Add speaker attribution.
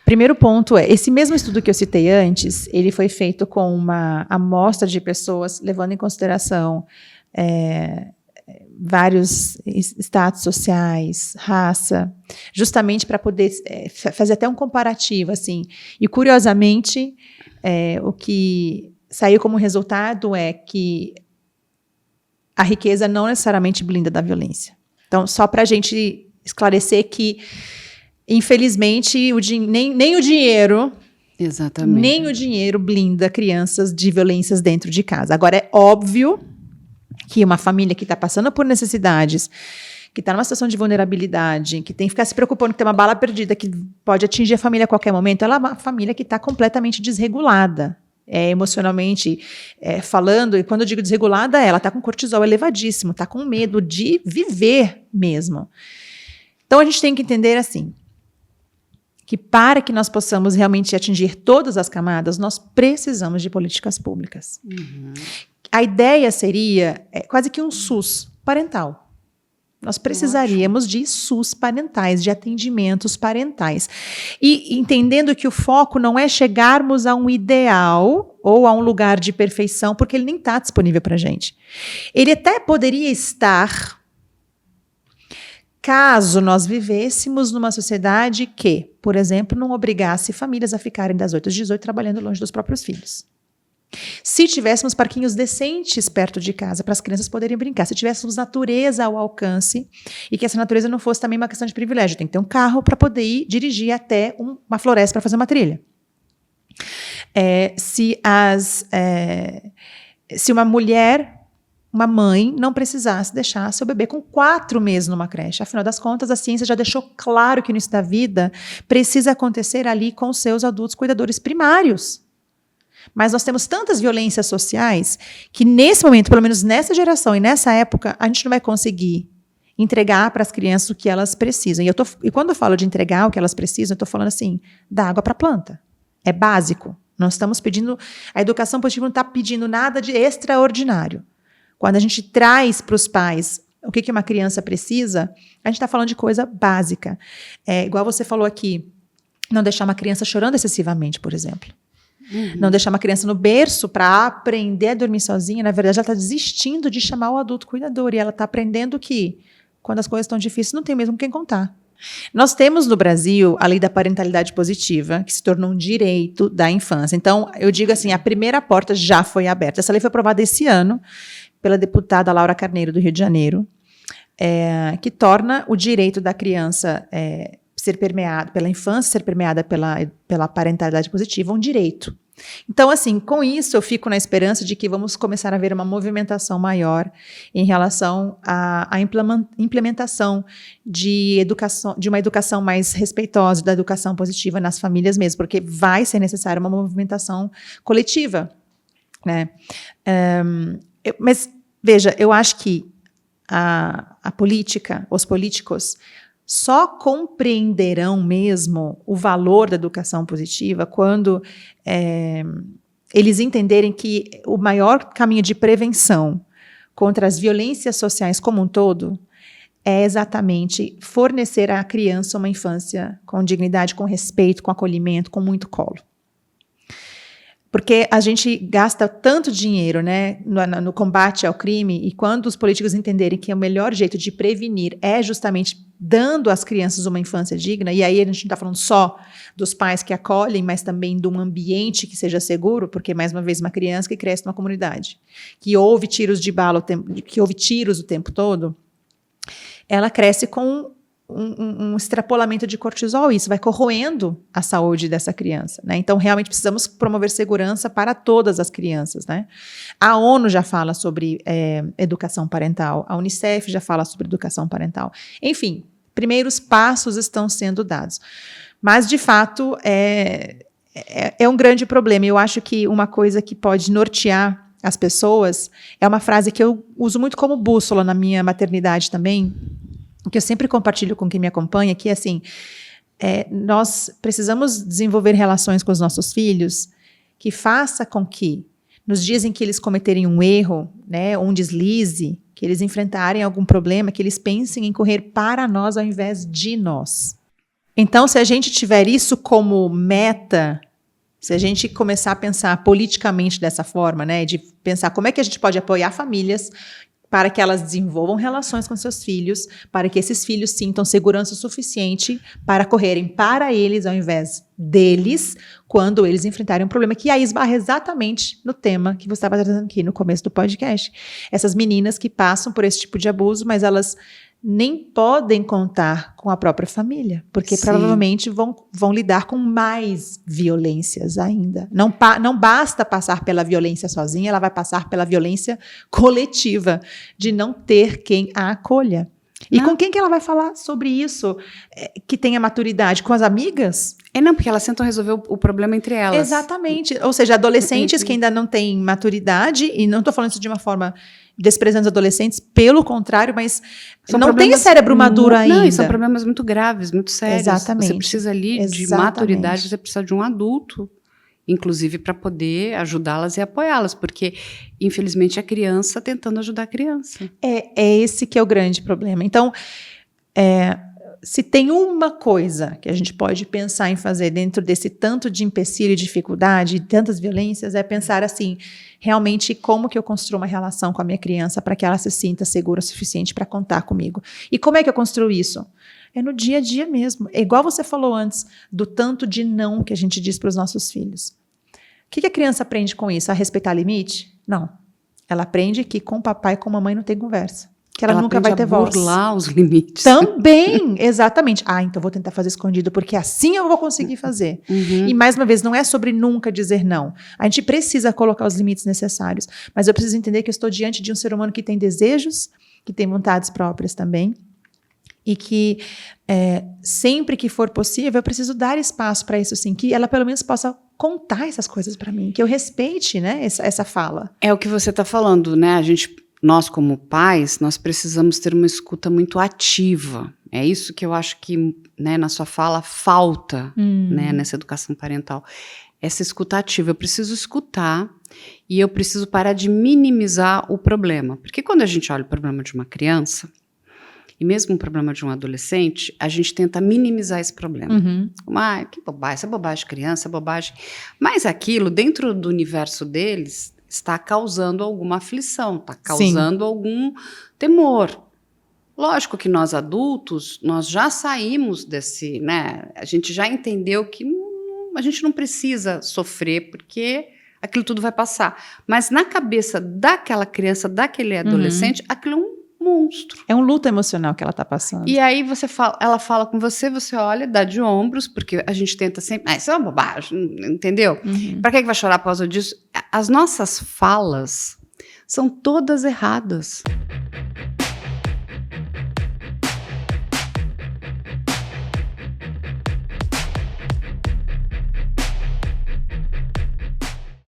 Speaker 1: Primeiro ponto é, esse mesmo estudo que eu citei antes, ele foi feito com uma amostra de pessoas, levando em consideração vários status sociais, raça, justamente para poder fazer até um comparativo, assim. E, curiosamente, o que saiu como resultado é que a riqueza não necessariamente blinda da violência. Então, só para a gente esclarecer que, infelizmente, nem o dinheiro...
Speaker 2: Exatamente.
Speaker 1: Nem o dinheiro blinda crianças de violências dentro de casa. Agora, é óbvio que uma família que está passando por necessidades, que está numa situação de vulnerabilidade, que tem que ficar se preocupando que tem uma bala perdida que pode atingir a família a qualquer momento, ela é uma família que está completamente desregulada, emocionalmente falando, e quando eu digo desregulada, ela está com cortisol elevadíssimo, está com medo de viver mesmo. Então, a gente tem que entender assim, que para que nós possamos realmente atingir todas as camadas, nós precisamos de políticas públicas.
Speaker 2: Uhum.
Speaker 1: A ideia seria quase que um SUS parental. Nós precisaríamos de SUS parentais, de atendimentos parentais. E entendendo que o foco não é chegarmos a um ideal ou a um lugar de perfeição, porque ele nem está disponível para a gente. Ele até poderia estar, caso nós vivêssemos numa sociedade que, por exemplo, não obrigasse famílias a ficarem das 8 às 18 trabalhando longe dos próprios filhos. Se tivéssemos parquinhos decentes perto de casa para as crianças poderem brincar, se tivéssemos natureza ao alcance e que essa natureza não fosse também uma questão de privilégio, tem que ter um carro para poder ir dirigir até uma floresta para fazer uma trilha. Se uma mulher, uma mãe, não precisasse deixar seu bebê com 4 meses numa creche. Afinal das contas, a ciência já deixou claro que no início da vida precisa acontecer ali com os seus adultos cuidadores primários. Mas nós temos tantas violências sociais que nesse momento, pelo menos nessa geração e nessa época, a gente não vai conseguir entregar para as crianças o que elas precisam. E quando eu falo de entregar o que elas precisam, eu estou falando assim, dar água para a planta. É básico. Não estamos pedindo, a educação positiva não está pedindo nada de extraordinário. Quando a gente traz para os pais o que uma criança precisa, a gente está falando de coisa básica. Igual você falou aqui, não deixar uma criança chorando excessivamente, por exemplo. Uhum. Não deixar uma criança no berço para aprender a dormir sozinha. Na verdade, ela está desistindo de chamar o adulto cuidador. E ela está aprendendo que, quando as coisas estão difíceis, não tem mesmo com quem contar. Nós temos no Brasil a lei da parentalidade positiva, que se tornou um direito da infância. Então, eu digo assim, a primeira porta já foi aberta. Essa lei foi aprovada esse ano pela deputada Laura Carneiro, do Rio de Janeiro, que torna o direito da criança ser permeado, pela infância ser permeada pela parentalidade positiva, um direito. Então, assim, com isso eu fico na esperança de que vamos começar a ver uma movimentação maior em relação à implementação de uma educação mais respeitosa, da educação positiva nas famílias mesmo, porque vai ser necessária uma movimentação coletiva, né? Mas, veja, eu acho que a política, os políticos, só compreenderão mesmo o valor da educação positiva quando eles entenderem que o maior caminho de prevenção contra as violências sociais como um todo é exatamente fornecer à criança uma infância com dignidade, com respeito, com acolhimento, com muito colo. Porque a gente gasta tanto dinheiro, né, no combate ao crime, e quando os políticos entenderem que o melhor jeito de prevenir é justamente dando às crianças uma infância digna, e aí a gente não está falando só dos pais que acolhem, mas também de um ambiente que seja seguro, porque, mais uma vez, uma criança que cresce numa comunidade, que ouve tiros de bala, que ouve tiros o tempo todo, ela cresce com um extrapolamento de cortisol, e isso vai corroendo a saúde dessa criança, né? Então, realmente precisamos promover segurança para todas as crianças, né? A ONU já fala sobre educação parental, a Unicef já fala sobre educação parental. Enfim, primeiros passos estão sendo dados. Mas, de fato, é um grande problema. Eu acho que uma coisa que pode nortear as pessoas é uma frase que eu uso muito como bússola na minha maternidade também, que eu sempre compartilho com quem me acompanha, que é assim, nós precisamos desenvolver relações com os nossos filhos que faça com que, nos dias em que eles cometerem um erro, né, um deslize, que eles enfrentarem algum problema, que eles pensem em correr para nós ao invés de nós. Então, se a gente tiver isso como meta, se a gente começar a pensar politicamente dessa forma, né, de pensar como é que a gente pode apoiar famílias para que elas desenvolvam relações com seus filhos, para que esses filhos sintam segurança suficiente para correrem para eles ao invés deles, quando eles enfrentarem um problema, que aí esbarra exatamente no tema que você estava trazendo aqui no começo do podcast. Essas meninas que passam por esse tipo de abuso, mas elas nem podem contar com a própria família, porque provavelmente vão lidar com mais violências ainda. Não basta passar pela violência sozinha, ela vai passar pela violência coletiva, de não ter quem a acolha. E com quem que ela vai falar sobre isso, que tenha maturidade? Com as amigas?
Speaker 2: Não, porque elas tentam resolver o problema entre elas.
Speaker 1: Exatamente. Ou seja, adolescentes que ainda não têm maturidade, e não estou falando isso de uma forma desprezando os adolescentes, pelo contrário, mas não tem cérebro maduro ainda.
Speaker 2: Não, e são problemas muito graves, muito sérios.
Speaker 1: Exatamente.
Speaker 2: Você precisa ali de maturidade, você precisa de um adulto, inclusive para poder ajudá-las e apoiá-las, porque, infelizmente, é a criança tentando ajudar a criança.
Speaker 1: É esse que é o grande problema. Então, se tem uma coisa que a gente pode pensar em fazer dentro desse tanto de empecilho e dificuldade, tantas violências, é pensar assim, realmente como que eu construo uma relação com a minha criança para que ela se sinta segura o suficiente para contar comigo. E como é que eu construo isso? É no dia a dia mesmo. É igual você falou antes, do tanto de não que a gente diz para os nossos filhos. O que a criança aprende com isso? A respeitar limite? Não. Ela aprende que com o papai e com a mamãe não tem conversa. Que ela nunca vai ter voz.
Speaker 2: Burlar os limites.
Speaker 1: Também, exatamente. Então vou tentar fazer escondido, porque assim eu vou conseguir fazer. E mais uma vez, não é sobre nunca dizer não. A gente precisa colocar os limites necessários, mas eu preciso entender que eu estou diante de um ser humano que tem desejos, que tem vontades próprias também, e que sempre que for possível, eu preciso dar espaço para isso sim, que ela pelo menos possa contar essas coisas para mim, que eu respeite, né, essa fala.
Speaker 2: É o que você está falando, né? Nós, como pais, nós precisamos ter uma escuta muito ativa. É isso que eu acho que, né, na sua fala falta, né, nessa educação parental. Essa escuta ativa. Eu preciso escutar e eu preciso parar de minimizar o problema. Porque quando a gente olha o problema de uma criança, e mesmo o problema de um adolescente, a gente tenta minimizar esse problema. Que bobagem, essa é bobagem de criança, é bobagem. Mas aquilo, dentro do universo deles, está causando alguma aflição, está causando algum temor. Lógico que nós adultos, nós já saímos desse, né? A gente já entendeu que a gente não precisa sofrer, porque aquilo tudo vai passar. Mas na cabeça daquela criança, daquele adolescente, aquilo é um monstro.
Speaker 1: É um luto emocional que ela está passando.
Speaker 2: E aí ela fala com você, você olha, dá de ombros, porque a gente tenta sempre... isso é uma bobagem, entendeu? Para que vai chorar por causa disso? As nossas falas são todas erradas.